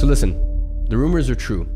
So listen, the rumors are true.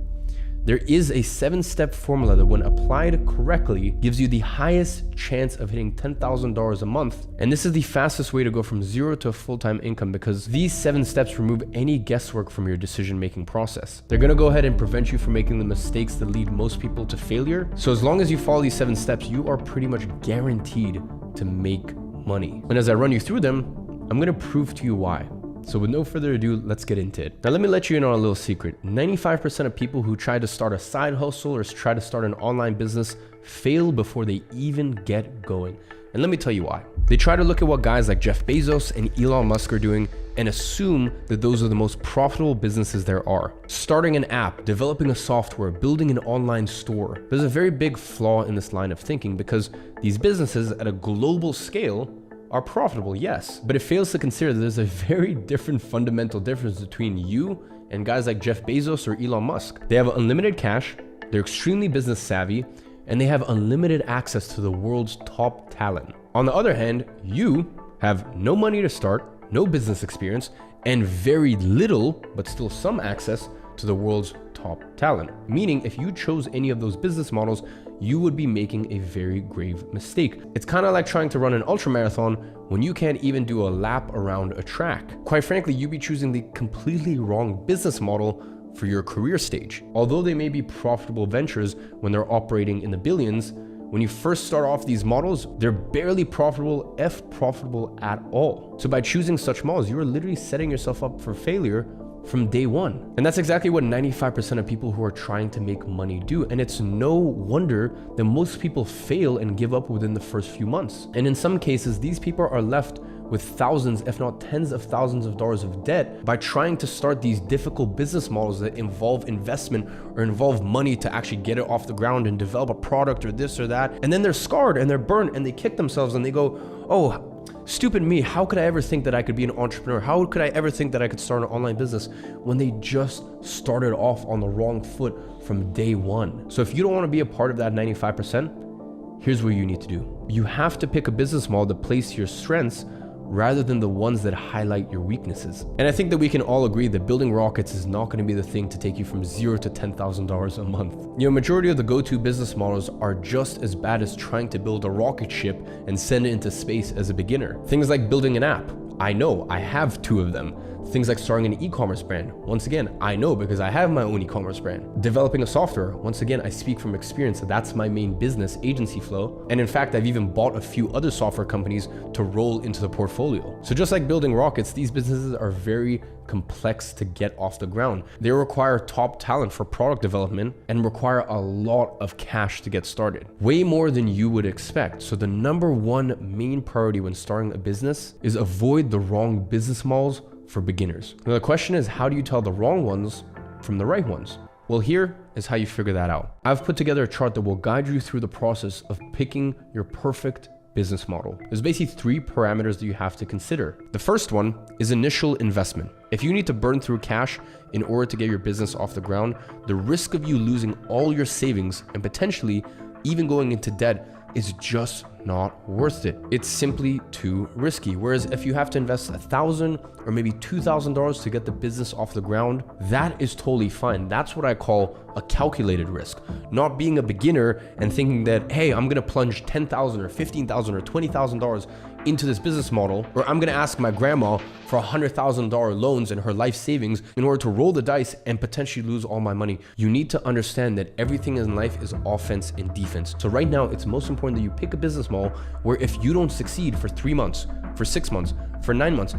There is a 7-step formula that when applied correctly gives you the highest chance of hitting $10,000 a month. And this is the fastest way to go from zero to a full-time income because these 7 steps remove any guesswork from your decision-making process. They're gonna go ahead and prevent you from making the mistakes that lead most people to failure. So as long as you follow these 7 steps, you are pretty much guaranteed to make money. And as I run you through them, I'm gonna prove to you why. So with no further ado, let's get into it. Now let me let you in on a little secret. 95% of people who try to start a side hustle or try to start an online business fail before they even get going. And let me tell you why. They try to look at what guys like Jeff Bezos and Elon Musk are doing and assume that those are the most profitable businesses there are. Starting an app, developing a software, building an online store. There's a very big flaw in this line of thinking because these businesses at a global scale are profitable, yes, but it fails to consider that there's a very different fundamental difference between you and guys like Jeff Bezos or Elon Musk. They have unlimited cash, they're extremely business savvy, and they have unlimited access to the world's top talent. On the other hand, you have no money to start, no business experience, and very little, but still some access to the world's top talent. Meaning if you chose any of those business models, you would be making a very grave mistake. It's kind of like trying to run an ultramarathon when you can't even do a lap around a track. Quite frankly, you'd be choosing the completely wrong business model for your career stage. Although they may be profitable ventures when they're operating in the billions, when you first start off these models, they're barely profitable, if profitable at all. So by choosing such models, you're literally setting yourself up for failure from day one. And that's exactly what 95% of people who are trying to make money do. And it's no wonder that most people fail and give up within the first few months. And in some cases, these people are left with thousands, if not tens of thousands of dollars of debt by trying to start these difficult business models that involve investment or involve money to actually get it off the ground and develop a product or this or that. And then they're scarred and they're burnt and they kick themselves and they go, oh, stupid me, how could I ever think that I could be an entrepreneur? How could I ever think that I could start an online business when they just started off on the wrong foot from day one? So if you don't want to be a part of that 95%, here's what you need to do. You have to pick a business model that plays to your strengths rather than the ones that highlight your weaknesses. And I think that we can all agree that building rockets is not going to be the thing to take you from $0 to $10,000 a month. You know, majority of the go-to business models are just as bad as trying to build a rocket ship and send it into space as a beginner. Things like building an app. I know, I have 2 of them. Things like starting an e-commerce brand. Once again, I know because I have my own e-commerce brand. Developing a software. Once again, I speak from experience. That's my main business, Agency Flow. And in fact, I've even bought a few other software companies to roll into the portfolio. So just like building rockets, these businesses are very complex to get off the ground. They require top talent for product development and require a lot of cash to get started. Way more than you would expect. So the number one main priority when starting a business is avoid the wrong business models for beginners. Now the question is, how do you tell the wrong ones from the right ones? Well, here is how you figure that out. I've put together a chart that will guide you through the process of picking your perfect business model. There's basically 3 parameters that you have to consider. The first one is initial investment. If you need to burn through cash in order to get your business off the ground, the risk of you losing all your savings and potentially even going into debt is just not worth it. It's simply too risky. Whereas if you have to invest $1,000 or maybe $2,000 to get the business off the ground, that is totally fine. That's what I call a calculated risk. Not being a beginner and thinking that, hey, I'm gonna plunge $10,000 or $15,000 or $20,000 into this business model, or I'm gonna ask my grandma for $100,000 loans and her life savings in order to roll the dice and potentially lose all my money. You need to understand that everything in life is offense and defense. So right now, it's most important that you pick a business model where if you don't succeed for 3 months, for 6 months, for 9 months,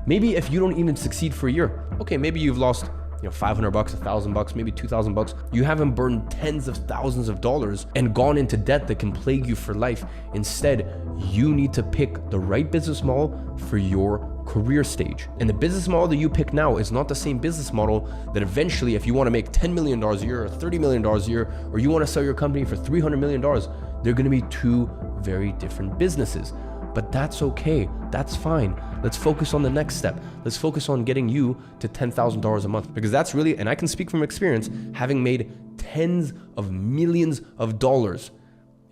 maybe if you don't even succeed for a year, okay, maybe you've lost $500, $1,000, maybe $2,000. You haven't burned tens of thousands of dollars and gone into debt that can plague you for life. Instead, you need to pick the right business model for your career stage. And the business model that you pick now is not the same business model that eventually, if you want to make $10 million a year or $30 million a year, or you want to sell your company for $300 million, they're going to be 2 very different businesses. But that's okay. That's fine. Let's focus on the next step. Let's focus on getting you to $10,000 a month, because that's really, and I can speak from experience, having made tens of millions of dollars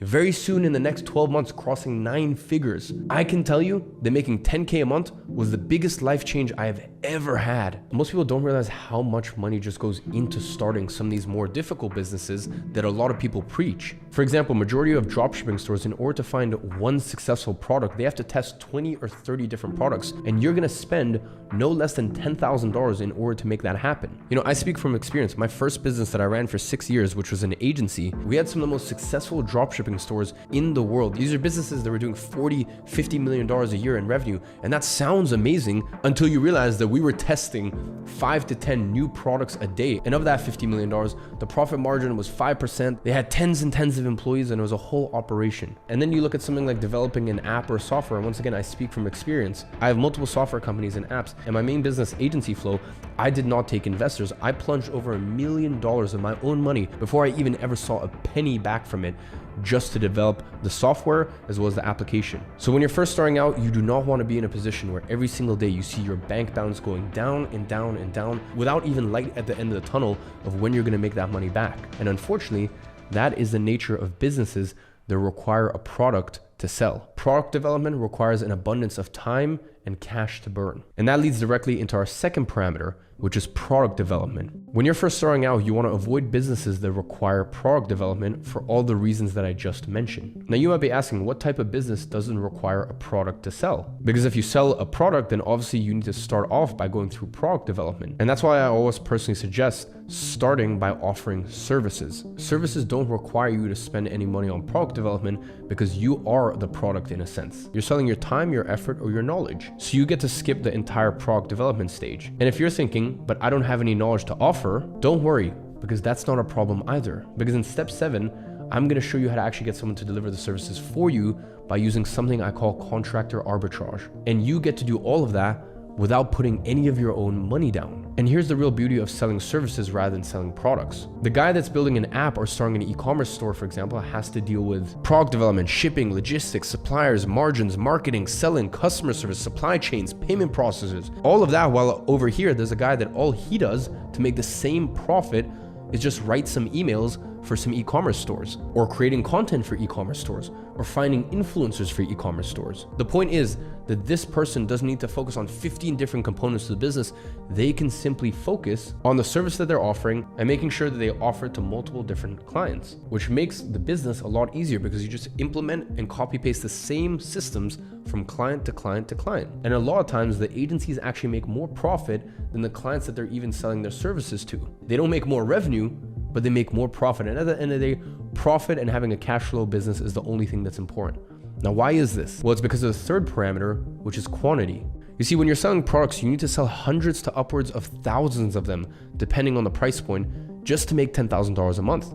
very soon in the next 12 months crossing 9 figures. I can tell you that making 10K a month was the biggest life change I have ever had. Most people don't realize how much money just goes into starting some of these more difficult businesses that a lot of people preach. For example, majority of dropshipping stores, in order to find one successful product, they have to test 20 or 30 different products, and you're gonna spend no less than $10,000 in order to make that happen. You know, I speak from experience. My first business that I ran for 6 years, which was an agency, we had some of the most successful dropshipping stores in the world. These are businesses that were doing $40, $50 million a year in revenue. And that sounds amazing until you realize that we were testing 5 to 10 new products a day. And of that $50 million, the profit margin was 5%. They had tens and tens of employees, and it was a whole operation. And then you look at something like developing an app or software. And once again, I speak from experience. I have multiple software companies and apps, and my main business, Agency Flow, I did not take investors. I plunged over $1 million of my own money before I even ever saw a penny back from it, just to develop the software as well as the application. So when you're first starting out, you do not want to be in a position where every single day you see your bank balance going down and down and down without even light at the end of the tunnel of when you're going to make that money back. And unfortunately, that is the nature of businesses that require a product to sell. Product development requires an abundance of time and cash to burn. And that leads directly into our second parameter, which is product development. When you're first starting out, you want to avoid businesses that require product development for all the reasons that I just mentioned. Now you might be asking, what type of business doesn't require a product to sell? Because if you sell a product, then obviously you need to start off by going through product development. And that's why I always personally suggest starting by offering services. Services don't require you to spend any money on product development because you are the product in a sense. You're selling your time, your effort, or your knowledge. So you get to skip the entire product development stage. And if you're thinking, but I don't have any knowledge to offer, don't worry, because that's not a problem either. Because in step 7, I'm going to show you how to actually get someone to deliver the services for you by using something I call contractor arbitrage. And you get to do all of that without putting any of your own money down. And here's the real beauty of selling services rather than selling products. The guy that's building an app or starting an e-commerce store, for example, has to deal with product development, shipping, logistics, suppliers, margins, marketing, selling, customer service, supply chains, payment processes, all of that, while over here, there's a guy that all he does to make the same profit is just write some emails for some e-commerce stores, or creating content for e-commerce stores, or finding influencers for e-commerce stores. The point is that this person doesn't need to focus on 15 different components of the business. They can simply focus on the service that they're offering and making sure that they offer it to multiple different clients, which makes the business a lot easier because you just implement and copy paste the same systems from client to client to client. And a lot of times the agencies actually make more profit than the clients that they're even selling their services to. They don't make more revenue, but they make more profit. And at the end of the day, profit and having a cash flow business is the only thing that's important. Now, why is this? Well, it's because of the third parameter, which is quantity. You see, when you're selling products, you need to sell hundreds to upwards of thousands of them, depending on the price point, just to make $10,000 a month.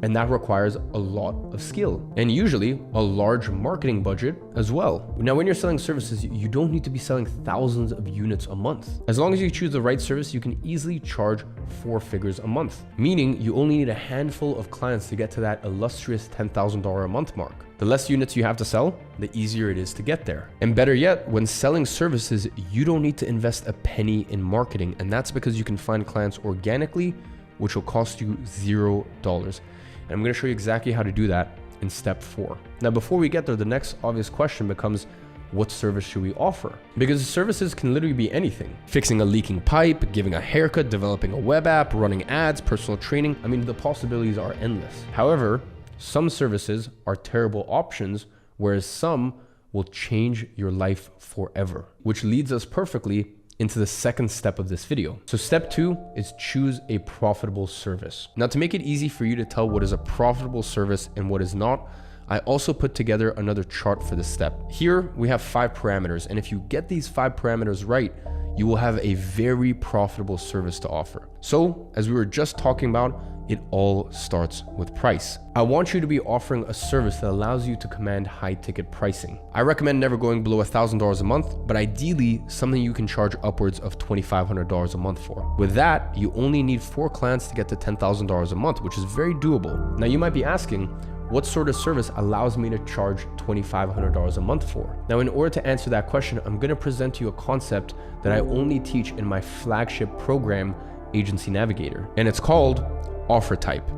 And that requires a lot of skill and usually a large marketing budget as well. Now, when you're selling services, you don't need to be selling thousands of units a month. As long as you choose the right service, you can easily charge 4 figures a month, meaning you only need a handful of clients to get to that illustrious $10,000 a month mark. The less units you have to sell, the easier it is to get there. And better yet, when selling services, you don't need to invest a penny in marketing. And that's because you can find clients organically, which will cost you $0. And I'm going to show you exactly how to do that in step 4. Now, before we get there, the next obvious question becomes, what service should we offer? Because services can literally be anything. Fixing a leaking pipe, giving a haircut, developing a web app, running ads, personal training. I mean, the possibilities are endless. However, some services are terrible options, whereas some will change your life forever, which leads us perfectly into the second step of this video. So step 2 is choose a profitable service. Now, to make it easy for you to tell what is a profitable service and what is not, I also put together another chart for this step. Here we have 5 parameters, and if you get these 5 parameters right, you will have a very profitable service to offer. So as we were just talking about, it all starts with price. I want you to be offering a service that allows you to command high ticket pricing. I recommend never going below $1,000 a month, but ideally something you can charge upwards of $2,500 a month for. With that, you only need 4 clients to get to $10,000 a month, which is very doable. Now you might be asking, what sort of service allows me to charge $2,500 a month for? Now, in order to answer that question, I'm going to present to you a concept that I only teach in my flagship program, Agency Navigator, and it's called offer type.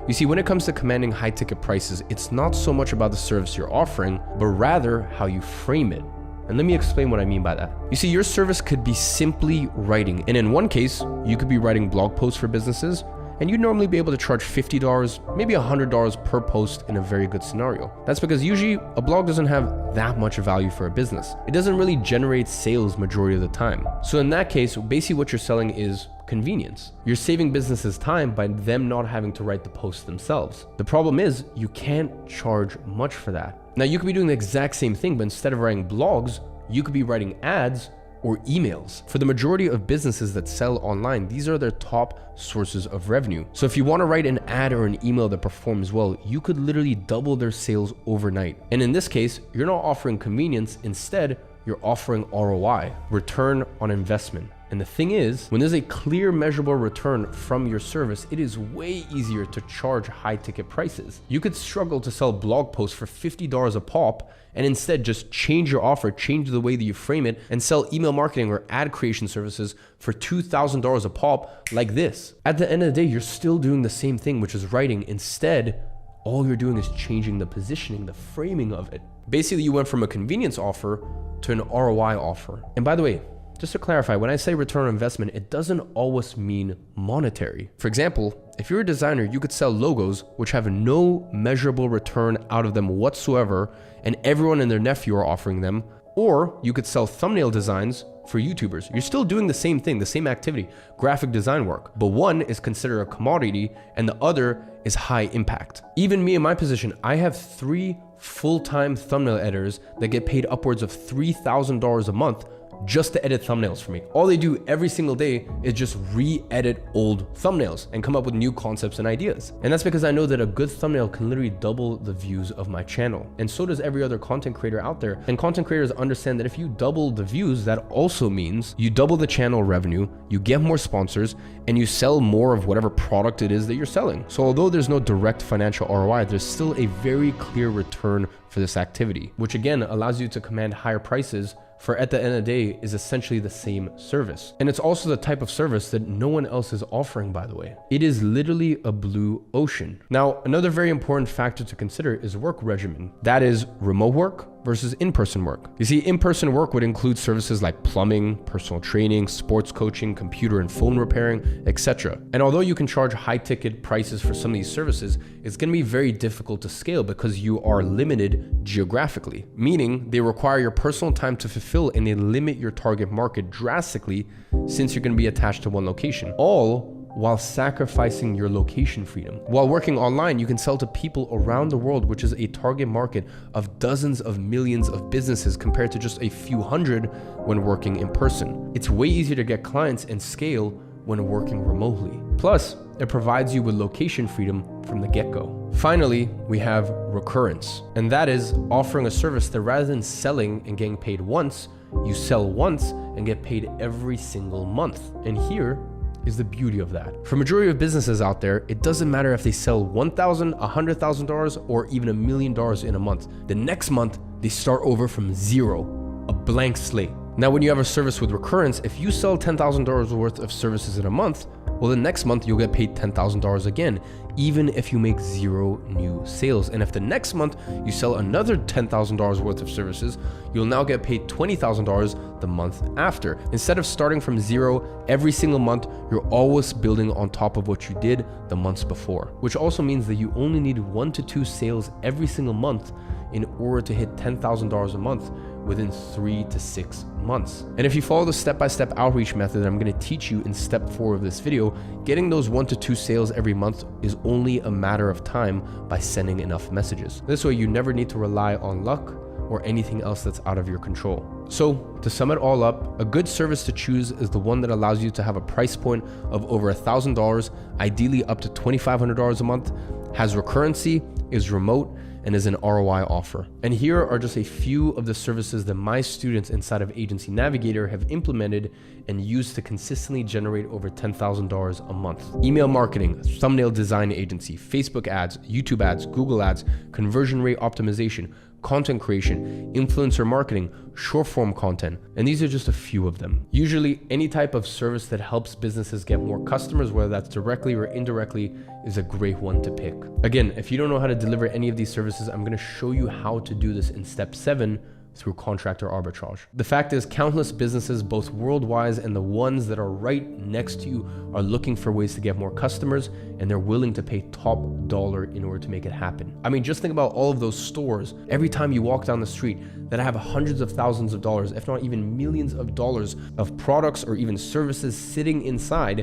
You see, when it comes to commanding high ticket prices, it's not so much about the service you're offering, but rather how you frame it. And let me explain what I mean by that. You see, your service could be simply writing. And in one case, you could be writing blog posts for businesses, and you'd normally be able to charge $50, maybe $100 per post in a very good scenario. That's because usually a blog doesn't have that much value for a business. It doesn't really generate sales majority of the time. So in that case, basically what you're selling is convenience. You're saving businesses time by them not having to write the posts themselves. The problem is you can't charge much for that. Now you could be doing the exact same thing, but instead of writing blogs, you could be writing ads or emails. For the majority of businesses that sell online, these are their top sources of revenue. So if you want to write an ad or an email that performs well, you could literally double their sales overnight. And in this case, you're not offering convenience. Instead, you're offering ROI, return on investment. And the thing is, when there's a clear measurable return from your service, it is way easier to charge high ticket prices. You could struggle to sell blog posts for $50 a pop and instead just change your offer, change the way that you frame it, and sell email marketing or ad creation services for $2,000 a pop like this. At the end of the day, you're still doing the same thing, which is writing. Instead, all you're doing is changing the positioning, the framing of it. Basically, you went from a convenience offer to an ROI offer. And by the way, just to clarify, when I say return on investment, it doesn't always mean monetary. For example, if you're a designer, you could sell logos which have no measurable return out of them whatsoever, and everyone and their nephew are offering them. Or you could sell thumbnail designs for YouTubers. You're still doing the same thing, the same activity, graphic design work, but one is considered a commodity and the other is high impact. Even me in my position, I have 3 full-time thumbnail editors that get paid upwards of $3,000 a month just to edit thumbnails for me. All they do every single day is just re-edit old thumbnails and come up with new concepts and ideas. And that's because I know that a good thumbnail can literally double the views of my channel. And so does every other content creator out there. And content creators understand that if you double the views, that also means you double the channel revenue, you get more sponsors, and you sell more of whatever product it is that you're selling. So although there's no direct financial ROI, there's still a very clear return for this activity, which again allows you to command higher prices for, at the end of the day, is essentially the same service. And it's also the type of service that no one else is offering, by the way. It is literally a blue ocean. Now, another very important factor to consider is work regimen. That is remote work versus in-person work. You see, in-person work would include services like plumbing, personal training, sports coaching, computer and phone repairing, etc. And although you can charge high ticket prices for some of these services, it's going to be very difficult to scale because you are limited geographically, meaning they require your personal time to fulfill and they limit your target market drastically since you're going to be attached to one location, all while sacrificing your location freedom. While working online, you can sell to people around the world, which is a target market of dozens of millions of businesses compared to just a few hundred when working in person. It's way easier to get clients and scale when working remotely. Plus, it provides you with location freedom from the get-go. Finally, we have recurrence, and that is offering a service that rather than selling and getting paid once, you sell once and get paid every single month. And here is the beauty of that. For majority of businesses out there, it doesn't matter if they sell $1,000, $100,000, or even $1 million in a month. The next month, they start over from zero, a blank slate. Now, when you have a service with recurrence, if you sell $10,000 worth of services in a month, well, the next month you'll get paid $10,000 again, even if you make 0 new sales. And if the next month you sell another $10,000 worth of services, you'll now get paid $20,000 the month after. Instead of starting from 0 every single month, you're always building on top of what you did the months before, which also means that you only need 1 to 2 sales every single month in order to hit $10,000 a month within 3 to 6 months. And if you follow the step-by-step outreach method that I'm going to teach you in step 4 of this video, getting those 1 to 2 sales every month is only a matter of time by sending enough messages. This way you never need to rely on luck or anything else that's out of your control. So to sum it all up, a good service to choose is the one that allows you to have a price point of over $1,000, ideally up to $2,500 a month, has recurrency, is remote, and is an ROI offer. And here are just a few of the services that my students inside of Agency Navigator have implemented and used to consistently generate over $10,000 a month. Email marketing, thumbnail design agency, Facebook ads, YouTube ads, Google ads, conversion rate optimization, content creation, influencer marketing, short form content, and these are just a few of them. Usually any type of service that helps businesses get more customers, whether that's directly or indirectly, is a great one to pick. Again, if you don't know how to deliver any of these services, I'm going to show you how to do this in step 7 through contractor arbitrage. The fact is, countless businesses, both worldwide and the ones that are right next to you, are looking for ways to get more customers, and they're willing to pay top dollar in order to make it happen. I mean, just think about all of those stores every time you walk down the street that have hundreds of thousands of dollars, if not even millions of dollars of products or even services sitting inside,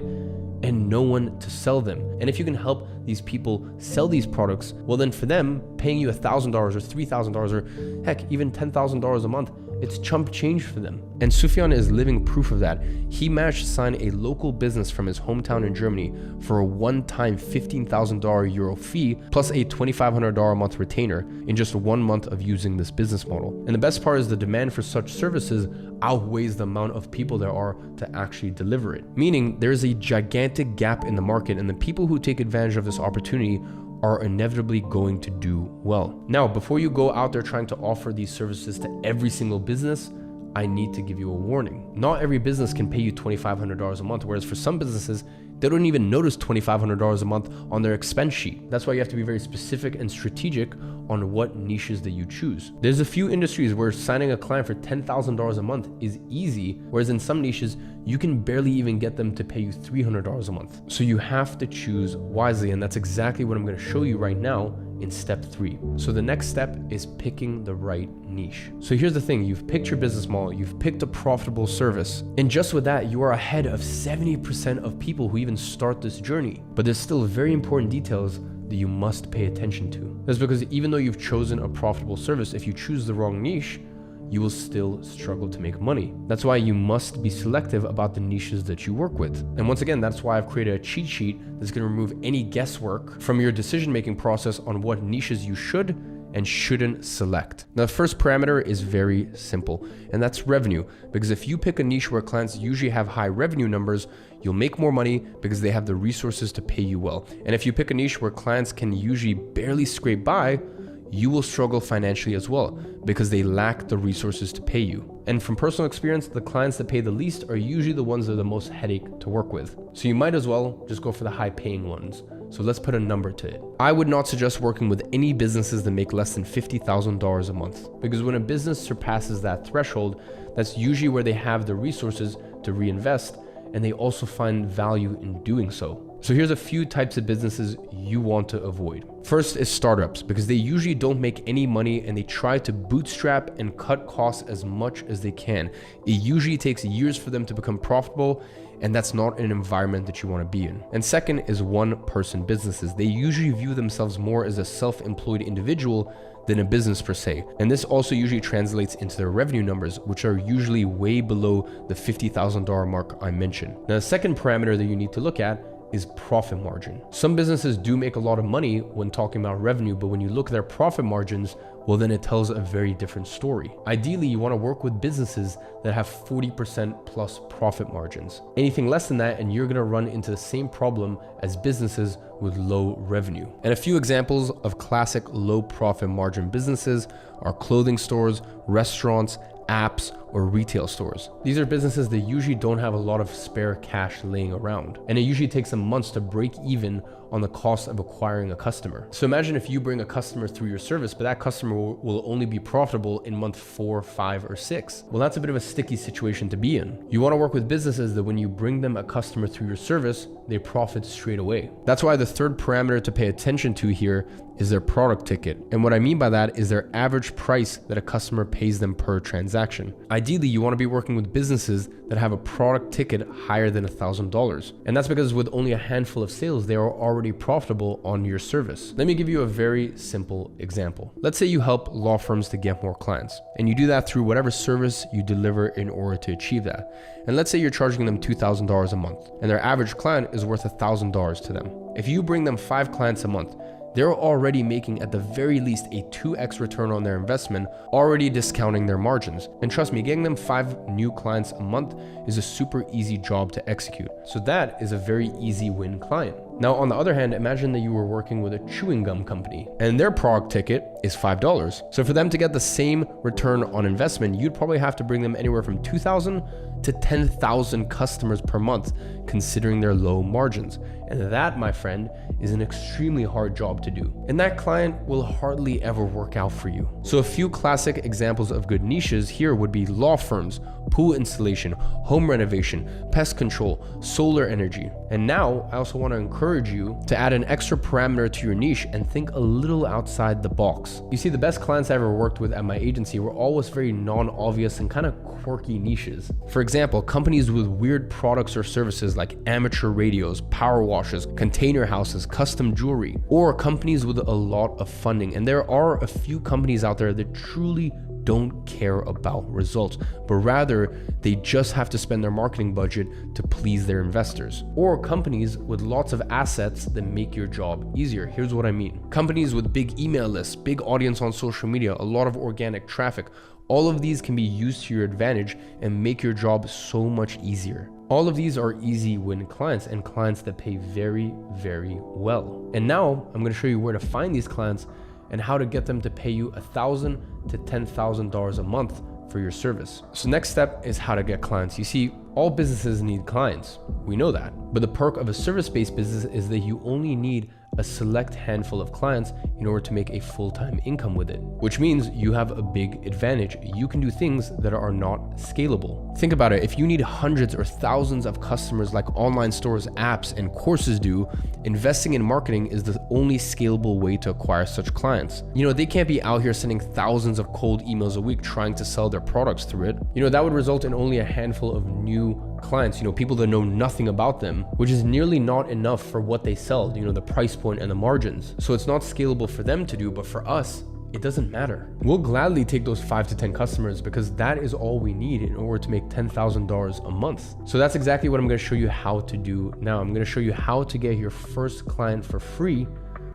and no one to sell them. And if you can help these people sell these products, well then for them, paying you $1,000 or $3,000 or heck, even $10,000 a month, it's chump change for them. And Sufyan is living proof of that. He managed to sign a local business from his hometown in Germany for a one-time $15,000 euro fee plus a $2,500 a month retainer in just 1 month of using this business model. And the best part is the demand for such services outweighs the amount of people there are to actually deliver it. Meaning there's a gigantic gap in the market, and the people who take advantage of this opportunity are inevitably going to do well. Now, before you go out there trying to offer these services to every single business, I need to give you a warning. Not every business can pay you $2,500 a month, whereas for some businesses, they don't even notice $2,500 a month on their expense sheet. That's why you have to be very specific and strategic on what niches that you choose. There's a few industries where signing a client for $10,000 a month is easy, whereas in some niches, you can barely even get them to pay you $300 a month. So you have to choose wisely, and that's exactly what I'm going to show you right now in step 3. So the next step is picking the right niche. So here's the thing, you've picked your business model, you've picked a profitable service, and just with that, you are ahead of 70% of people who even start this journey. But there's still very important details that you must pay attention to. That's because even though you've chosen a profitable service, if you choose the wrong niche, you will still struggle to make money. That's why you must be selective about the niches that you work with. And once again, that's why I've created a cheat sheet that's going to remove any guesswork from your decision-making process on what niches you should and shouldn't select. Now, the first parameter is very simple, and that's revenue. Because if you pick a niche where clients usually have high revenue numbers, you'll make more money because they have the resources to pay you well. And if you pick a niche where clients can usually barely scrape by, you will struggle financially as well because they lack the resources to pay you. And from personal experience, the clients that pay the least are usually the ones that are the most headache to work with. So you might as well just go for the high paying ones. So let's put a number to it. I would not suggest working with any businesses that make less than $50,000 a month, because when a business surpasses that threshold, that's usually where they have the resources to reinvest, and they also find value in doing so. So here's a few types of businesses you want to avoid. First is startups, because they usually don't make any money and they try to bootstrap and cut costs as much as they can. It usually takes years for them to become profitable, and that's not an environment that you want to be in. And second is one-person businesses. They usually view themselves more as a self-employed individual than a business per se. And this also usually translates into their revenue numbers, which are usually way below the $50,000 mark I mentioned. Now, the second parameter that you need to look at is profit margin. Some businesses do make a lot of money when talking about revenue, but when you look at their profit margins, well, then it tells a very different story. Ideally, you want to work with businesses that have 40% plus profit margins. Anything less than that, and you're going to run into the same problem as businesses with low revenue. And a few examples of classic low profit margin businesses are clothing stores, restaurants, apps, or retail stores. These are businesses that usually don't have a lot of spare cash laying around, and it usually takes them months to break even on the cost of acquiring a customer. So imagine if you bring a customer through your service, but that customer will only be profitable in month 4, 5, or 6. Well, that's a bit of a sticky situation to be in. You want to work with businesses that when you bring them a customer through your service, they profit straight away. That's why the third parameter to pay attention to here is their product ticket. And what I mean by that is their average price that a customer pays them per transaction. Ideally, you want to be working with businesses that have a product ticket higher than $1,000. And that's because with only a handful of sales, they are already profitable on your service. Let me give you a very simple example. Let's say you help law firms to get more clients, and you do that through whatever service you deliver in order to achieve that. And let's say you're charging them $2,000 a month, and their average client is worth $1,000 to them. If you bring them 5 clients a month, they're already making at the very least a 2x return on their investment, already discounting their margins. And trust me, getting them 5 new clients a month is a super easy job to execute. So that is a very easy win client. Now, on the other hand, imagine that you were working with a chewing gum company and their product ticket is $5. So for them to get the same return on investment, you'd probably have to bring them anywhere from 2,000 to 10,000 customers per month, considering their low margins. And that, my friend, is an extremely hard job to do. And that client will hardly ever work out for you. So a few classic examples of good niches here would be law firms, pool installation, home renovation, pest control, solar energy. And now I also want to encourage you to add an extra parameter to your niche and think a little outside the box. You see, the best clients I ever worked with at my agency were always very non-obvious and kind of quirky niches. For example, companies with weird products or services like amateur radios, power washers, container houses, custom jewelry, or companies with a lot of funding. And there are a few companies out there that truly don't care about results, but rather they just have to spend their marketing budget to please their investors. Or companies with lots of assets that make your job easier. Here's what I mean. Companies with big email lists, big audience on social media, a lot of organic traffic. All of these can be used to your advantage and make your job so much easier. All of these are easy win clients and clients that pay very, very well. And now I'm going to show you where to find these clients and how to get them to pay you $1,000 to $10,000 a month for your service. So next step is how to get clients. You see, all businesses need clients. We know that. But the perk of a service-based business is that you only need a select handful of clients in order to make a full-time income with it, which means you have a big advantage. You can do things that are not scalable. Think about it. If you need hundreds or thousands of customers like online stores, apps, and courses do, investing in marketing is the only scalable way to acquire such clients. You know, they can't be out here sending thousands of cold emails a week trying to sell their products through it. You know, that would result in only a handful of new clients, you know, people that know nothing about them, which is nearly not enough for what they sell, you know, the price point and the margins. So it's not scalable for them to do, but for us, it doesn't matter. We'll gladly take those 5 to 10 customers because that is all we need in order to make $10,000 a month. So that's exactly what I'm going to show you how to do now. I'm going to show you how to get your first client for free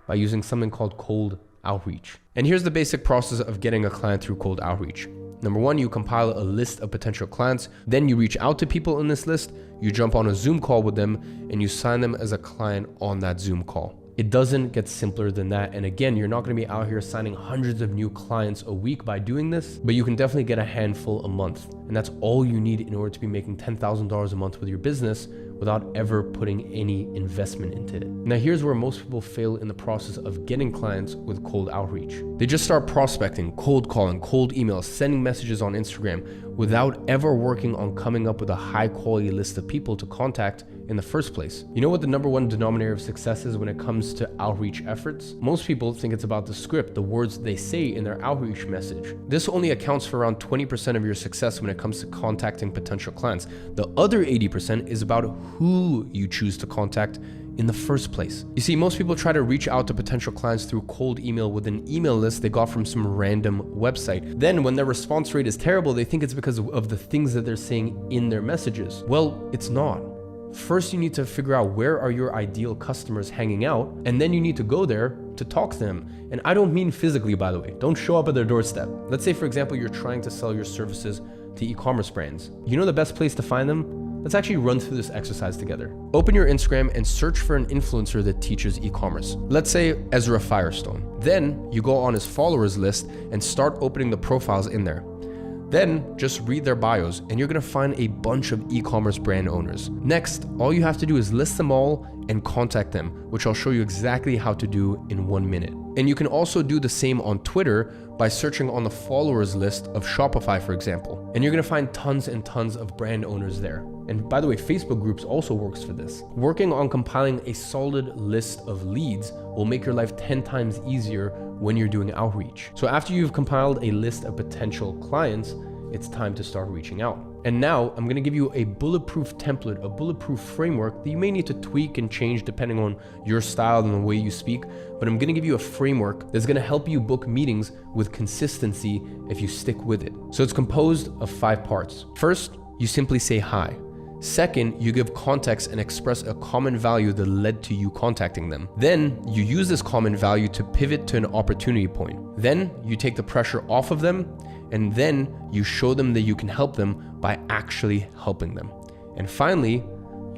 by using something called cold outreach. And here's the basic process of getting a client through cold outreach. Number one, you compile a list of potential clients. Then you reach out to people in this list, you jump on a Zoom call with them, and you sign them as a client on that Zoom call. It doesn't get simpler than that. And again, you're not going to be out here signing hundreds of new clients a week by doing this, but you can definitely get a handful a month. And that's all you need in order to be making $10,000 a month with your business without ever putting any investment into it. Now, here's where most people fail in the process of getting clients with cold outreach. They just start prospecting, cold calling, cold emails, sending messages on Instagram without ever working on coming up with a high quality list of people to contact in the first place. You know what the number one denominator of success is when it comes to outreach efforts? Most people think it's about the script, the words they say in their outreach message. This only accounts for around 20% of your success when it comes to contacting potential clients. The other 80% is about who you choose to contact in the first place. You see, most people try to reach out to potential clients through cold email with an email list they got from some random website. Then when their response rate is terrible, they think it's because of the things that they're saying in their messages. Well, it's not. First, you need to figure out where are your ideal customers hanging out, and then you need to go there to talk to them. And I don't mean physically, by the way. Don't show up at their doorstep. Let's say, for example, you're trying to sell your services to e-commerce brands. You know the best place to find them? Let's actually run through this exercise together. Open your Instagram and search for an influencer that teaches e-commerce. Let's say Ezra Firestone. Then you go on his followers list and start opening the profiles in there. Then just read their bios and you're gonna find a bunch of e-commerce brand owners. Next, all you have to do is list them all and contact them, which I'll show you exactly how to do in 1 minute. And you can also do the same on Twitter by searching on the followers list of Shopify, for example. And you're gonna find tons and tons of brand owners there. And by the way, Facebook groups also works for this. Working on compiling a solid list of leads will make your life 10 times easier when you're doing outreach. So after you've compiled a list of potential clients, it's time to start reaching out. And now I'm gonna give you a bulletproof template, a bulletproof framework that you may need to tweak and change depending on your style and the way you speak, but I'm gonna give you a framework that's gonna help you book meetings with consistency if you stick with it. So it's composed of 5 parts. First, you simply say hi. Second, you give context and express a common value that led to you contacting them. Then you use this common value to pivot to an opportunity point. Then you take the pressure off of them, and then you show them that you can help them by actually helping them. And finally,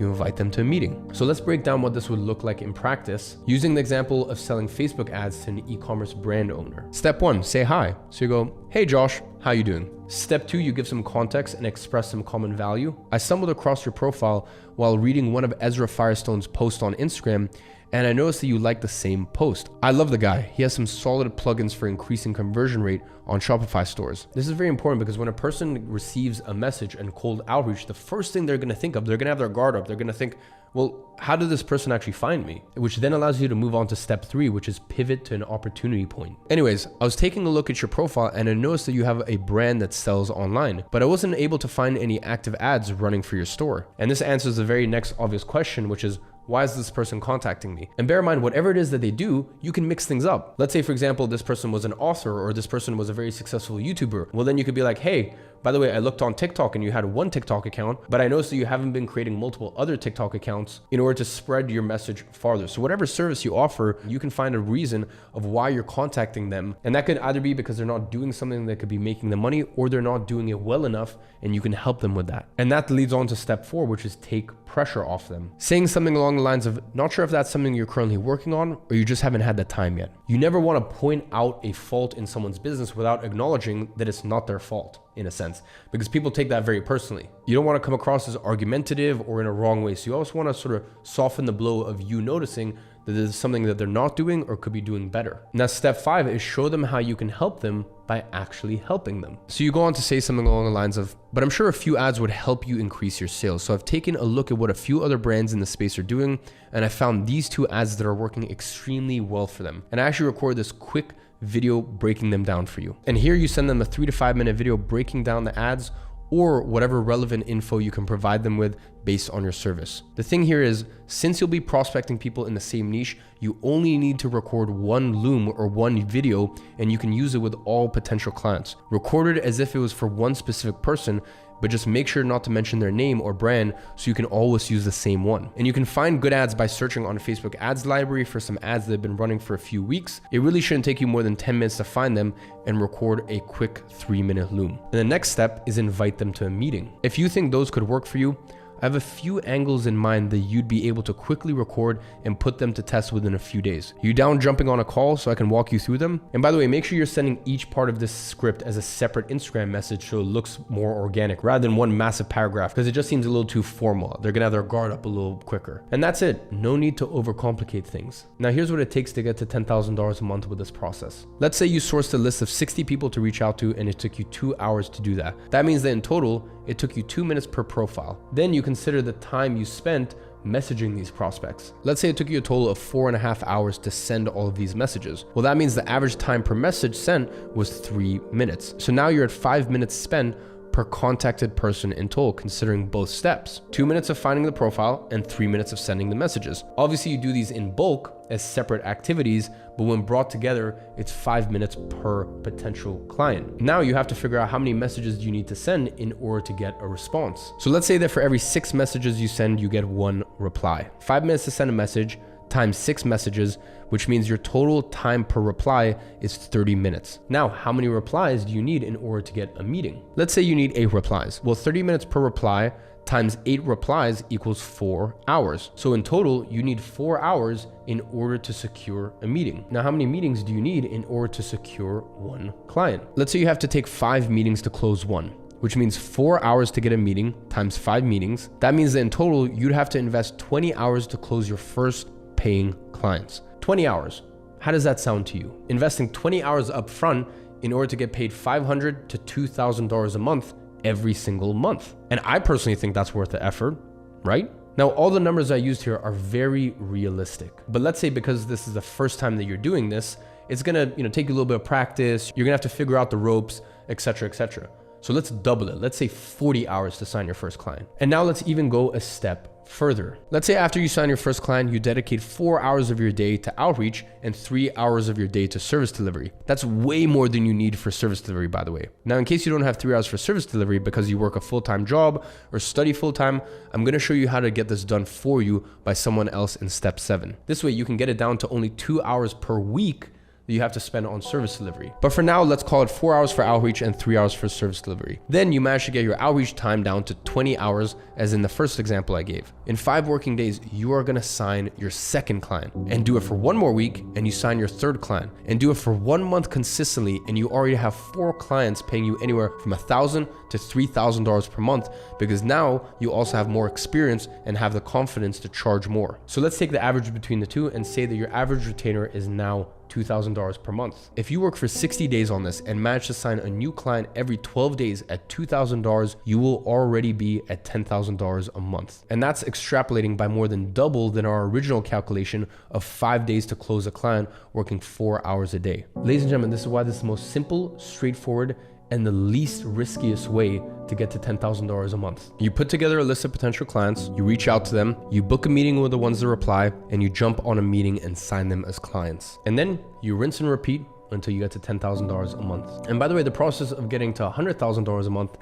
you invite them to a meeting. So let's break down what this would look like in practice using the example of selling Facebook ads to an e-commerce brand owner. Step 1, say hi. So you go, hey Josh, how you doing? Step 2, you give some context and express some common value. I stumbled across your profile while reading one of Ezra Firestone's posts on Instagram, and I noticed that you like the same post. I love the guy. He has some solid plugins for increasing conversion rate on Shopify stores. This is very important because when a person receives a message and cold outreach, the first thing they're gonna think of, they're gonna have their guard up. They're gonna think, well, how did this person actually find me? Which then allows you to move on to step 3, which is pivot to an opportunity point. Anyways, I was taking a look at your profile and I noticed that you have a brand that sells online, but I wasn't able to find any active ads running for your store. And this answers the very next obvious question, which is, why is this person contacting me? And bear in mind, whatever it is that they do, you can mix things up. Let's say, for example, this person was an author or this person was a very successful YouTuber. Well, then you could be like, hey, by the way, I looked on TikTok and you had one TikTok account, but I noticed that you haven't been creating multiple other TikTok accounts in order to spread your message farther. So whatever service you offer, you can find a reason of why you're contacting them. And that could either be because they're not doing something that could be making them money, or they're not doing it well enough and you can help them with that. And that leads on to step 4, which is take pressure off them. Saying something along the lines of, not sure if that's something you're currently working on or you just haven't had the time yet. You never want to point out a fault in someone's business without acknowledging that it's not their fault, in a sense, because people take that very personally. You don't want to come across as argumentative or in a wrong way. So you always want to sort of soften the blow of you noticing that there's something that they're not doing or could be doing better. Now, step 5 is show them how you can help them by actually helping them. So you go on to say something along the lines of, but I'm sure a few ads would help you increase your sales. So I've taken a look at what a few other brands in the space are doing, and I found these 2 ads that are working extremely well for them. And I actually record this quick video breaking them down for you. And here you send them a 3 to 5 minute video breaking down the ads or whatever relevant info you can provide them with based on your service. The thing here is, since you'll be prospecting people in the same niche, you only need to record one loom or one video and you can use it with all potential clients. Record it as if it was for one specific person, but just make sure not to mention their name or brand so you can always use the same one. And you can find good ads by searching on Facebook ads library for some ads that have been running for a few weeks. It really shouldn't take you more than 10 minutes to find them and record a quick 3-minute loom. And the next step is invite them to a meeting. If you think those could work for you, I have a few angles in mind that you'd be able to quickly record and put them to test within a few days. You down jumping on a call so I can walk you through them? And by the way, make sure you're sending each part of this script as a separate Instagram message so it looks more organic rather than one massive paragraph, because it just seems a little too formal. They're gonna have their guard up a little quicker. And that's it. No need to overcomplicate things. Now here's what it takes to get to $10,000 a month with this process. Let's say you sourced a list of 60 people to reach out to and it took you 2 hours to do that. That means that in total, it took you 2 minutes per profile. Then you consider the time you spent messaging these prospects. Let's say it took you a total of 4.5 hours to send all of these messages. Well, that means the average time per message sent was 3 minutes. So now you're at 5 minutes spent per contacted person in total, considering both steps. 2 minutes of finding the profile and 3 minutes of sending the messages. Obviously, you do these in bulk as separate activities, but when brought together, it's 5 minutes per potential client. Now you have to figure out how many messages you need to send in order to get a response. So let's say that for every 6 messages you send, you get 1 reply. 5 minutes to send a message times 6 messages, which means your total time per reply is 30 minutes. Now, how many replies do you need in order to get a meeting? Let's say you need 8 replies. Well, 30 minutes per reply times 8 replies equals 4 hours. So in total, you need 4 hours in order to secure a meeting. Now, how many meetings do you need in order to secure 1 client? Let's say you have to take 5 meetings to close 1, which means 4 hours to get a meeting times 5 meetings. That means that in total, you'd have to invest 20 hours to close your first paying clients. 20 hours. How does that sound to you? Investing 20 hours up front in order to get paid $500 to $2,000 a month every single month. And I personally think that's worth the effort, right? Now, all the numbers I used here are very realistic, but let's say because this is the first time that you're doing this, it's gonna take you a little bit of practice. You're gonna have to figure out the ropes, etc., etc. So let's double it. Let's say 40 hours to sign your first client. And now let's even go a step further. Let's say after you sign your first client, you dedicate 4 hours of your day to outreach and 3 hours of your day to service delivery. That's way more than you need for service delivery, by the way. Now, in case you don't have 3 hours for service delivery because you work a full-time job or study full-time, I'm gonna show you how to get this done for you by someone else in step 7. This way you can get it down to only 2 hours per week that you have to spend on service delivery. But for now, let's call it 4 hours for outreach and 3 hours for service delivery. Then you manage to get your outreach time down to 20 hours, as in the first example I gave. In 5 working days, you are gonna sign your second client and do it for 1 more week, and you sign your third client and do it for 1 month consistently, and you already have 4 clients paying you anywhere from $1,000 to $3,000 per month, because now you also have more experience and have the confidence to charge more. So let's take the average between the two and say that your average retainer is now $2,000 per month. If you work for 60 days on this and manage to sign a new client every 12 days at $2,000, you will already be at $10,000 a month. And that's extrapolating by more than double than our original calculation of 5 days to close a client working 4 hours a day. Ladies and gentlemen, this is why this is the most simple, straightforward, and the least riskiest way to get to $10,000 a month. You put together a list of potential clients, you reach out to them, you book a meeting with the ones that reply, and you jump on a meeting and sign them as clients. And then you rinse and repeat until you get to $10,000 a month. And by the way, the process of getting to $100,000 a month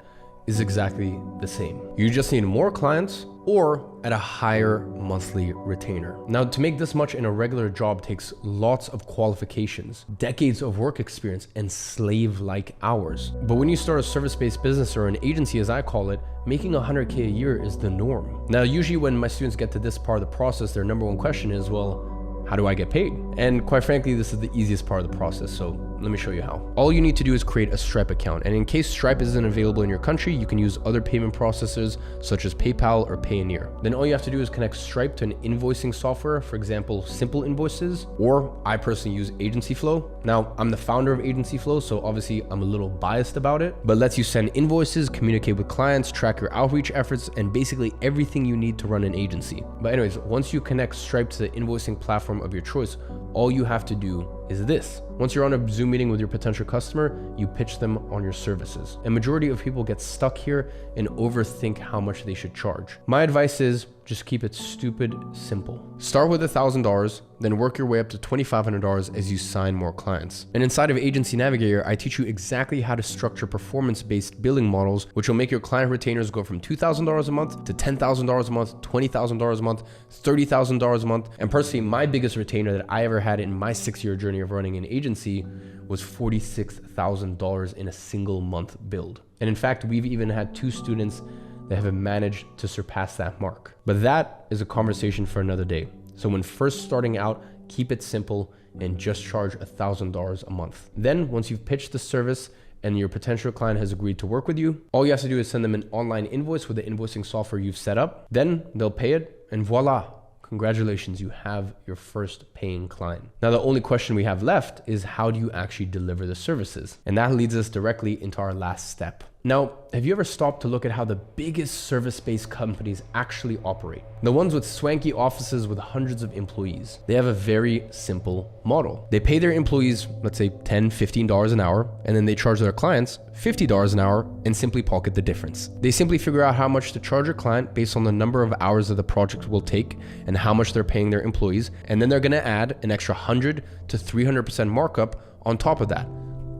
is exactly the same. You just need more clients or at a higher monthly retainer. Now, to make this much in a regular job takes lots of qualifications, decades of work experience, and slave-like hours. But when you start a service-based business, or an agency as I call it, making $100K a year is the norm. Now, usually when my students get to this part of the process, their number one question is, well, how do I get paid? And quite frankly, this is the easiest part of the process, so let me show you how. All you need to do is create a Stripe account, and in case Stripe isn't available in your country, you can use other payment processors such as PayPal or Payoneer. Then all you have to do is connect Stripe to an invoicing software, for example, Simple Invoices, or I personally use Agency Flow. Now, I'm the founder of Agency Flow, so obviously I'm a little biased about it, but lets you send invoices, communicate with clients, track your outreach efforts, and basically everything you need to run an agency. But anyways, once you connect Stripe to the invoicing platform of your choice, all you have to do is this. Once you're on a Zoom meeting with your potential customer, you pitch them on your services. A majority of people get stuck here and overthink how much they should charge. My advice is just keep it stupid simple. Start with $1,000, then work your way up to $2,500 as you sign more clients. And inside of Agency Navigator, I teach you exactly how to structure performance-based billing models, which will make your client retainers go from $2,000 a month to $10,000 a month, $20,000 a month, $30,000 a month. And personally, my biggest retainer that I ever had in my 6-year journey of running an agency was $46,000 in a single month build. And in fact, we've even had 2 students that have managed to surpass that mark. But that is a conversation for another day. So when first starting out, keep it simple and just charge $1,000 a month. Then once you've pitched the service and your potential client has agreed to work with you, all you have to do is send them an online invoice with the invoicing software you've set up. Then they'll pay it, and voila. Congratulations, you have your first paying client. Now, the only question we have left is how do you actually deliver the services? And that leads us directly into our last step. Now, have you ever stopped to look at how the biggest service-based companies actually operate? The ones with swanky offices with hundreds of employees. They have a very simple model. They pay their employees, let's say $10, $15 an hour, and then they charge their clients $50 an hour and simply pocket the difference. They simply figure out how much to charge a client based on the number of hours that the project will take and how much they're paying their employees, and then they're gonna add an extra 100 to 300% markup on top of that.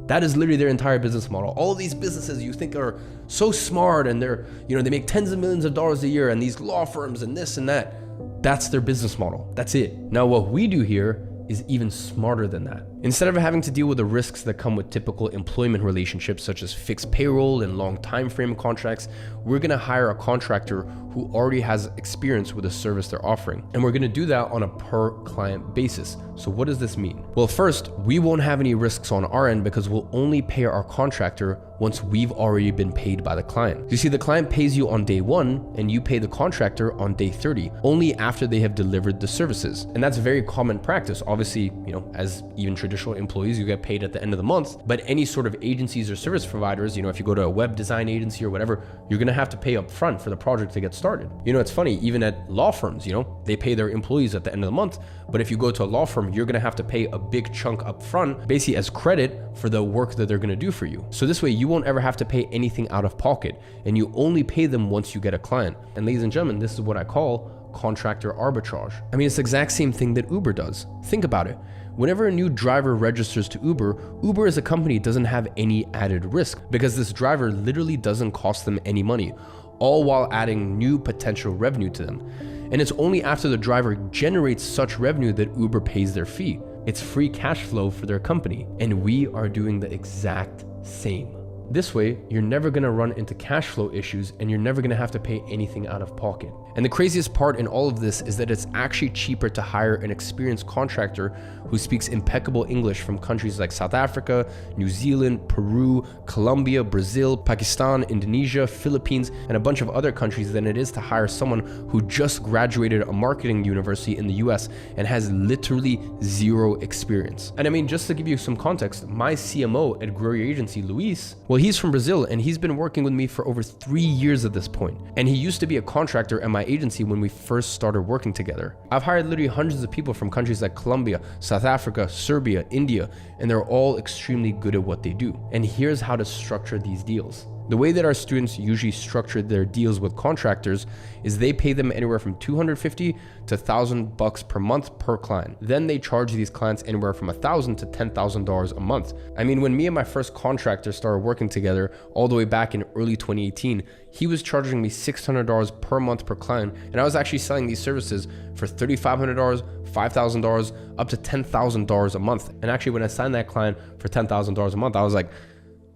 That is literally their entire business model. All of these businesses you think are so smart and they make tens of millions of dollars a year, and these law firms and this and that, that's their business model. That's it. Now, what we do here is even smarter than that. Instead of having to deal with the risks that come with typical employment relationships, such as fixed payroll and long time frame contracts, we're gonna hire a contractor who already has experience with the service they're offering. And we're gonna do that on a per client basis. So what does this mean? Well, first, we won't have any risks on our end because we'll only pay our contractor once we've already been paid by the client. You see, the client pays you on day 1 and you pay the contractor on day 30, only after they have delivered the services. And that's very common practice. Obviously, as even traditional employees, you get paid at the end of the month, but any sort of agencies or service providers, if you go to a web design agency or whatever, you're gonna have to pay up front for the project to get started. It's funny, even at law firms, they pay their employees at the end of the month, but if you go to a law firm, you're gonna have to pay a big chunk up front, basically as credit for the work that they're gonna do for you. So this way, you won't ever have to pay anything out of pocket, and you only pay them once you get a client. And ladies and gentlemen, this is what I call contractor arbitrage. I mean, it's the exact same thing that Uber does. Think about it. Whenever a new driver registers to Uber, Uber as a company doesn't have any added risk because this driver literally doesn't cost them any money, all while adding new potential revenue to them. And it's only after the driver generates such revenue that Uber pays their fee. It's free cash flow for their company. And we are doing the exact same. This way, you're never gonna run into cash flow issues and you're never gonna have to pay anything out of pocket. And the craziest part in all of this is that it's actually cheaper to hire an experienced contractor who speaks impeccable English from countries like South Africa, New Zealand, Peru, Colombia, Brazil, Pakistan, Indonesia, Philippines, and a bunch of other countries than it is to hire someone who just graduated a marketing university in the US and has literally zero experience. And I mean, just to give you some context, my CMO at Grow Your Agency, Luis, well, he's from Brazil and he's been working with me for over 3 years at this point. And he used to be a contractor at my agency when we first started working together. I've hired literally hundreds of people from countries like Colombia, South Africa, Serbia, India, and they're all extremely good at what they do. And here's how to structure these deals. The way that our students usually structure their deals with contractors is they pay them anywhere from $250 to $1,000 per month per client. Then they charge these clients anywhere from $1,000 to $10,000 a month. I mean, when me and my first contractor started working together all the way back in early 2018, he was charging me $600 per month per client, and I was actually selling these services for $3,500, $5,000, up to $10,000 a month. And actually, when I signed that client for $10,000 a month, I was like,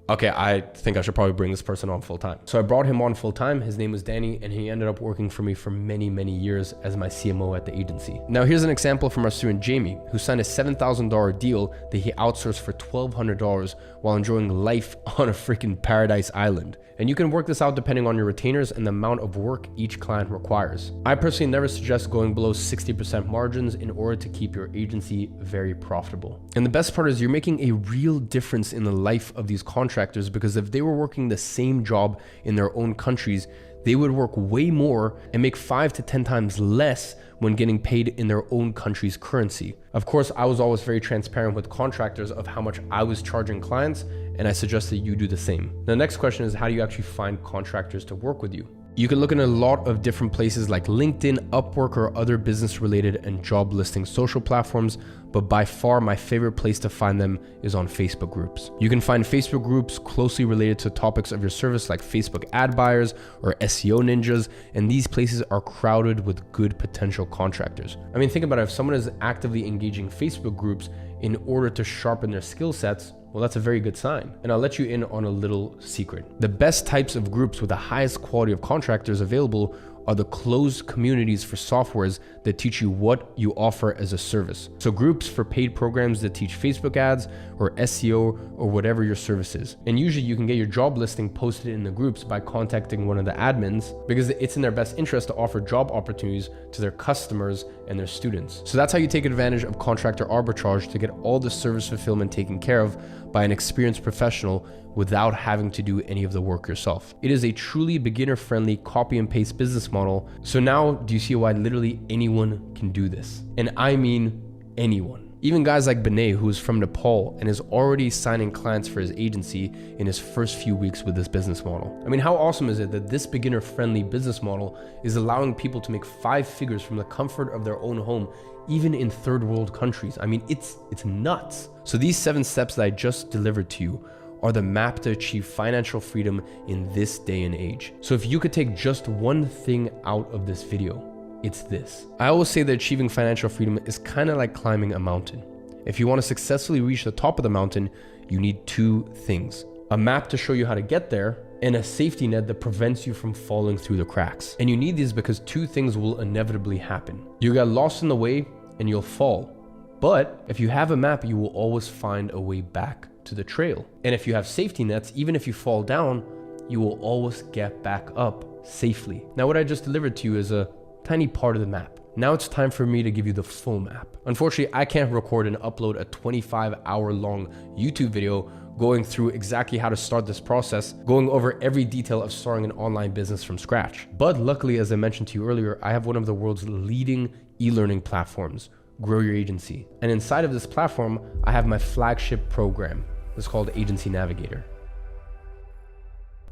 okay, I think I should probably bring this person on full time. So I brought him on full time. His name was Danny, and he ended up working for me for many, many years as my CMO at the agency. Now here's an example from our student Jamie, who signed a $7,000 deal that he outsourced for $1,200 while enjoying life on a freaking paradise island. And you can work this out depending on your retainers and the amount of work each client requires. I personally never suggest going below 60% margins in order to keep your agency very profitable. And the best part is you're making a real difference in the life of these contractors, because if they were working the same job in their own countries, they would work way more and make 5 to 10 times less when getting paid in their own country's currency. Of course, I was always very transparent with contractors of how much I was charging clients, and I suggest that you do the same. The next question is, how do you actually find contractors to work with you? You can look in a lot of different places like LinkedIn, Upwork, or other business related and job listing social platforms, but by far my favorite place to find them is on Facebook groups. You can find Facebook groups closely related to topics of your service like Facebook ad buyers or SEO ninjas, and these places are crowded with good potential contractors. I mean, think about it, if someone is actively engaging Facebook groups in order to sharpen their skill sets, well, that's a very good sign. And I'll let you in on a little secret. The best types of groups with the highest quality of contractors available are the closed communities for softwares that teach you what you offer as a service. So groups for paid programs that teach Facebook ads or SEO or whatever your service is. And usually you can get your job listing posted in the groups by contacting one of the admins, because it's in their best interest to offer job opportunities to their customers and their students. So that's how you take advantage of contractor arbitrage to get all the service fulfillment taken care of by an experienced professional without having to do any of the work yourself. It is a truly beginner-friendly copy and paste business model. So now, do you see why literally anyone can do this? And I mean anyone. Even guys like Benay, who is from Nepal and is already signing clients for his agency in his first few weeks with this business model. I mean, how awesome is it that this beginner-friendly business model is allowing people to make 5 figures from the comfort of their own home, even in third world countries? I mean, it's nuts. So these 7 steps that I just delivered to you are the map to achieve financial freedom in this day and age. So if you could take just one thing out of this video, it's this. I always say that achieving financial freedom is kind of like climbing a mountain. If you want to successfully reach the top of the mountain, you need 2 things: a map to show you how to get there, and a safety net that prevents you from falling through the cracks. And you need these because 2 things will inevitably happen. You get lost in the way and you'll fall. But if you have a map, you will always find a way back to the trail. And if you have safety nets, even if you fall down, you will always get back up safely. Now, what I just delivered to you is a tiny part of the map. Now it's time for me to give you the full map. Unfortunately, I can't record and upload a 25-hour-long YouTube video going through exactly how to start this process, going over every detail of starting an online business from scratch. But luckily, as I mentioned to you earlier, I have one of the world's leading e-learning platforms, Grow Your Agency. And inside of this platform, I have my flagship program. It's called Agency Navigator.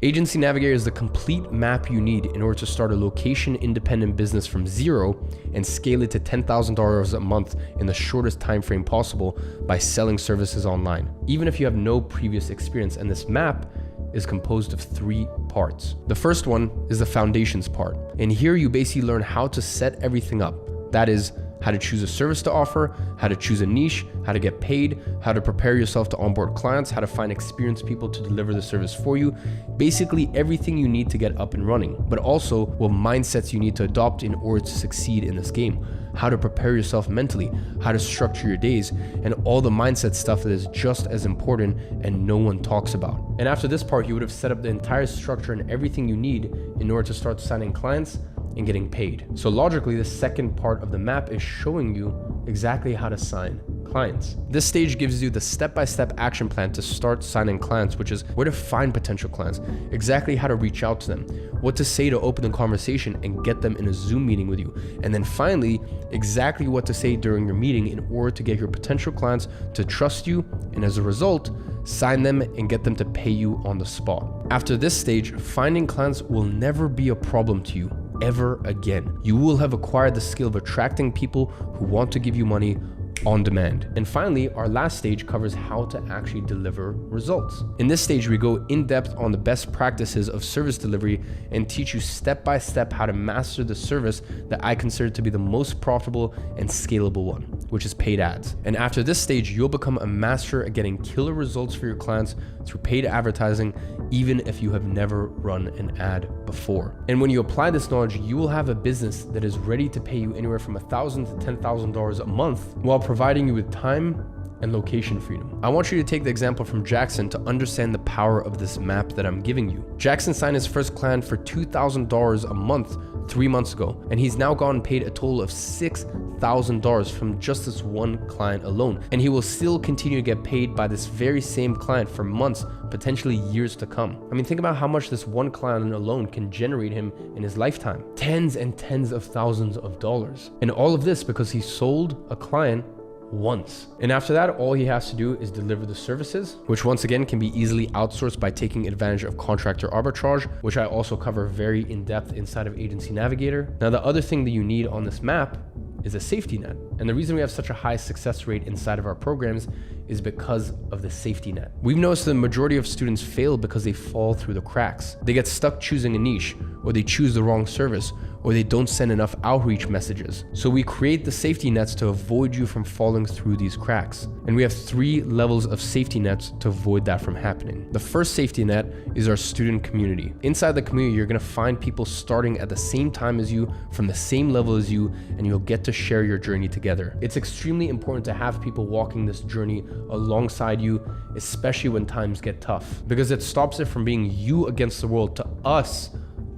Agency Navigator is the complete map you need in order to start a location-independent business from zero and scale it to $10,000 a month in the shortest time frame possible by selling services online, even if you have no previous experience. And this map is composed of 3 parts. The first one is the foundations part. And here you basically learn how to set everything up. That is, how to choose a service to offer, how to choose a niche, how to get paid, how to prepare yourself to onboard clients, how to find experienced people to deliver the service for you. Basically everything you need to get up and running, but also what mindsets you need to adopt in order to succeed in this game, how to prepare yourself mentally, how to structure your days, and all the mindset stuff that is just as important and no one talks about. And after this part, you would have set up the entire structure and everything you need in order to start signing clients and getting paid. So logically, the second part of the map is showing you exactly how to sign clients. This stage gives you the step-by-step action plan to start signing clients, which is where to find potential clients, exactly how to reach out to them, what to say to open the conversation and get them in a Zoom meeting with you. And then finally, exactly what to say during your meeting in order to get your potential clients to trust you, and as a result, sign them and get them to pay you on the spot. After this stage, finding clients will never be a problem to you ever again. You will have acquired the skill of attracting people who want to give you money on demand. And finally, our last stage covers how to actually deliver results. In this stage, we go in depth on the best practices of service delivery and teach you step by step how to master the service that I consider to be the most profitable and scalable one, which is paid ads. And after this stage, you'll become a master at getting killer results for your clients through paid advertising, even if you have never run an ad before. And when you apply this knowledge, you will have a business that is ready to pay you anywhere from $1,000 to $10,000 a month while providing you with time and location freedom. I want you to take the example from Jackson to understand the power of this map that I'm giving you. Jackson signed his first client for $2,000 a month 3 months ago, and he's now gone paid a total of $6,000 from just this one client alone. And he will still continue to get paid by this very same client for months, potentially years to come. I mean, think about how much this one client alone can generate him in his lifetime. Tens and tens of thousands of dollars. And all of this because he sold a client once. And after that, all he has to do is deliver the services, which once again can be easily outsourced by taking advantage of contractor arbitrage, which I also cover very in depth inside of Agency Navigator. Now, the other thing that you need on this map is a safety net. And the reason we have such a high success rate inside of our programs is because of the safety net. We've noticed the majority of students fail because they fall through the cracks. They get stuck choosing a niche, or they choose the wrong service, or they don't send enough outreach messages. So we create the safety nets to avoid you from falling through these cracks. And we have 3 levels of safety nets to avoid that from happening. The first safety net is our student community. Inside the community, you're gonna find people starting at the same time as you, from the same level as you, and you'll get to share your journey together. It's extremely important to have people walking this journey alongside you, especially when times get tough, because it stops it from being you against the world to us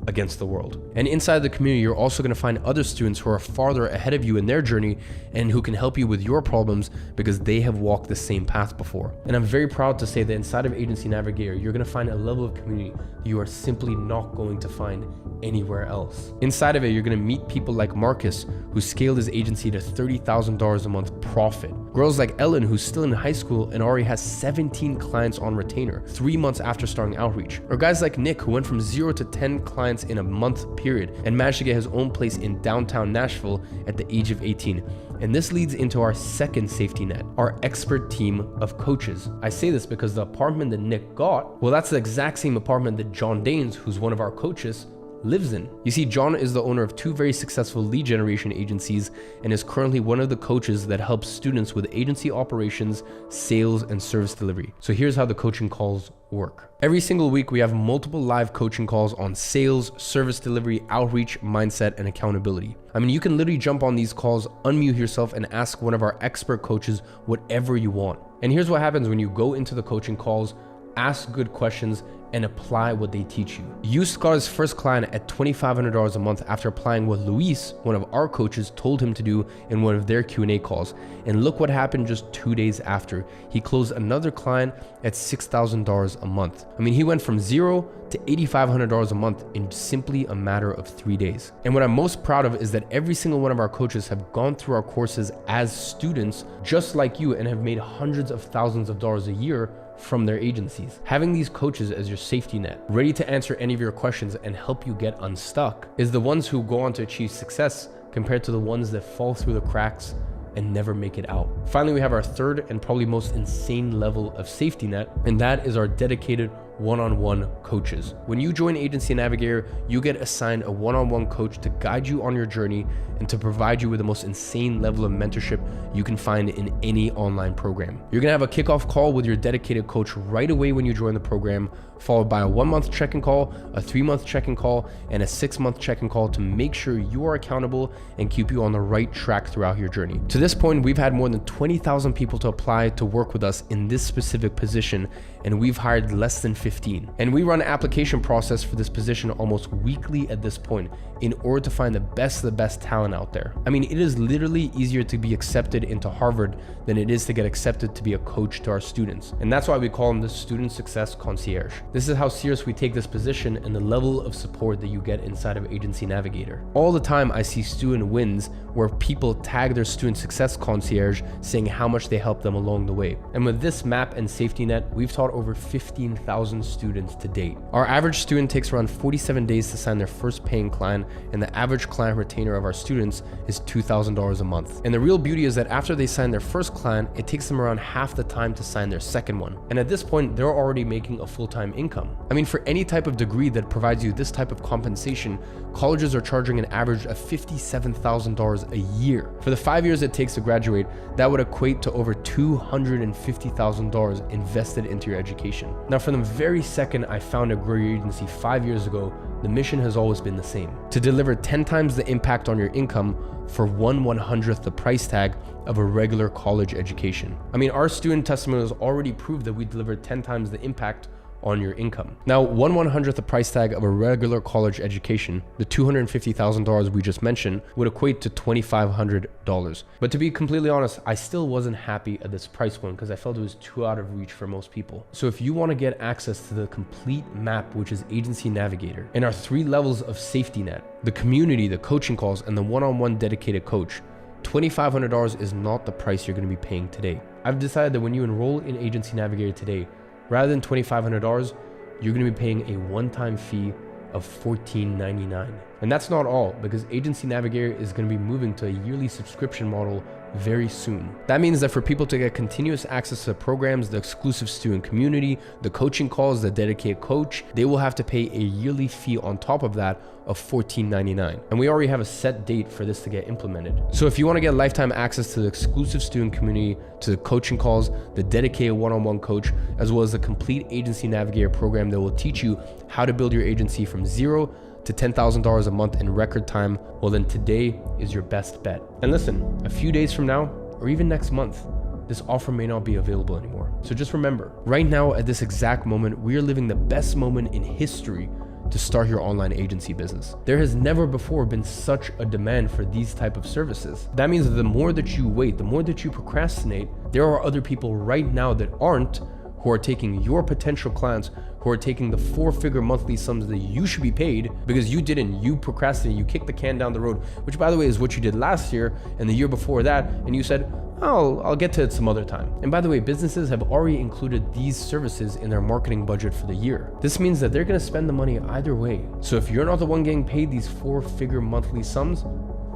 against the world. And inside the community, you're also going to find other students who are farther ahead of you in their journey and who can help you with your problems because they have walked the same path before. And I'm very proud to say that inside of Agency Navigator, you're going to find a level of community that you are simply not going to find anywhere else. Inside of it, you're going to meet people like Marcus, who scaled his agency to $30,000 a month profit. Girls like Ellen, who's still in high school and already has 17 clients on retainer 3 months after starting outreach. Or guys like Nick, who went from 0 to 10 clients in a month period and managed to get his own place in downtown Nashville at the age of 18. And this leads into our second safety net, our expert team of coaches. I say this because the apartment that Nick got, well, that's the exact same apartment that John Danes, who's one of our coaches, lives in. You see, John is the owner of 2 very successful lead generation agencies and is currently one of the coaches that helps students with agency operations, sales, and service delivery. So here's how the coaching calls work. Every single week, we have multiple live coaching calls on sales, service delivery, outreach, mindset, and accountability. I mean, you can literally jump on these calls, unmute yourself, and ask one of our expert coaches whatever you want. And here's what happens when you go into the coaching calls: ask good questions and apply what they teach you. Yus got his first client at $2,500 a month after applying what Luis, one of our coaches, told him to do in one of their Q&A calls. And look what happened just 2 days after. He closed another client at $6,000 a month. I mean, he went from 0 to $8,500 a month in simply a matter of 3 days. And what I'm most proud of is that every single one of our coaches have gone through our courses as students, just like you, and have made hundreds of thousands of dollars a year from their agencies. Having these coaches as your safety net, ready to answer any of your questions and help you get unstuck, is the ones who go on to achieve success compared to the ones that fall through the cracks and never make it out. Finally, we have our third and probably most insane level of safety net, and that is our dedicated one-on-one coaches. When you join Agency Navigator, you get assigned a one-on-one coach to guide you on your journey and to provide you with the most insane level of mentorship you can find in any online program. You're gonna have a kickoff call with your dedicated coach right away when you join the program, followed by a 1-month check-in call, a 3-month check-in call, and a 6-month check-in call to make sure you are accountable and keep you on the right track throughout your journey. To this point, we've had more than 20,000 people to apply to work with us in this specific position, and we've hired less than 15. And we run an application process for this position almost weekly at this point in order to find the best of the best talent out there. I mean, it is literally easier to be accepted into Harvard than it is to get accepted to be a coach to our students. And that's why we call them the Student Success Concierge. This is how serious we take this position and the level of support that you get inside of Agency Navigator. All the time I see student wins where people tag their Student Success Concierge saying how much they helped them along the way. And with this map and safety net, we've taught over 15,000 students to date. Our average student takes around 47 days to sign their first paying client, and the average client retainer of our students is $2,000 a month. And the real beauty is that after they sign their first client, it takes them around half the time to sign their second one. And at this point, they're already making a full-time income. I mean, for any type of degree that provides you this type of compensation, colleges are charging an average of $57,000 a year. For the 5 years it takes to graduate, that would equate to over $250,000 invested into your education. Now, from the very second I founded Grow Your Agency 5 years ago, the mission has always been the same: to deliver 10 times the impact on your income for 1/100th the price tag of a regular college education. I mean, our student testimonials already prove that we deliver 10 times the impact on your income. Now, 1/100th the price tag of a regular college education, the $250,000 we just mentioned, would equate to $2,500. But to be completely honest, I still wasn't happy at this price point because I felt it was too out of reach for most people. So if you want to get access to the complete map, which is Agency Navigator, and our 3 levels of safety net, the community, the coaching calls, and the one-on-one dedicated coach, $2,500 is not the price you're going to be paying today. I've decided that when you enroll in Agency Navigator today, rather than $2,500, you're going to be paying a one-time fee of $14.99. And that's not all, because Agency Navigator is going to be moving to a yearly subscription model very soon. That means that for people to get continuous access to the programs, the exclusive student community, the coaching calls, the dedicated coach, they will have to pay a yearly fee on top of that of $14.99. And we already have a set date for this to get implemented. So if you want to get lifetime access to the exclusive student community, to the coaching calls, the dedicated one-on-one coach, as well as the complete Agency Navigator program that will teach you how to build your agency from $0 to $10,000 a month in record time, well then today is your best bet. And listen, a few days from now, or even next month, this offer may not be available anymore. So just remember, right now at this exact moment, we are living the best moment in history to start your online agency business. There has never before been such a demand for these type of services. That means that the more that you wait, the more that you procrastinate, there are other people right now that aren't, who are taking your potential clients, who are taking the 4-figure monthly sums that you should be paid because you didn't, you procrastinated, you kicked the can down the road, which by the way is what you did last year and the year before that, and you said, I'll get to it some other time. And by the way, businesses have already included these services in their marketing budget for the year. This means that they're gonna spend the money either way. So if you're not the one getting paid these 4-figure monthly sums,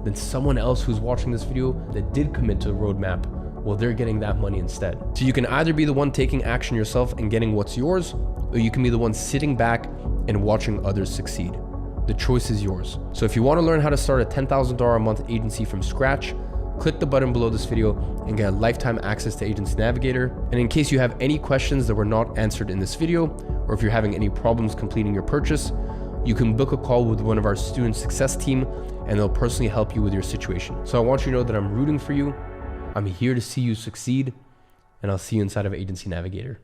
then someone else who's watching this video that did commit to the roadmap, well, they're getting that money instead. So you can either be the one taking action yourself and getting what's yours, or you can be the one sitting back and watching others succeed. The choice is yours. So if you want to learn how to start a $10,000 a month agency from scratch, click the button below this video and get lifetime access to Agency Navigator. And in case you have any questions that were not answered in this video, or if you're having any problems completing your purchase, you can book a call with one of our student success team and they'll personally help you with your situation. So I want you to know that I'm rooting for you. I'm here to see you succeed, and I'll see you inside of Agency Navigator.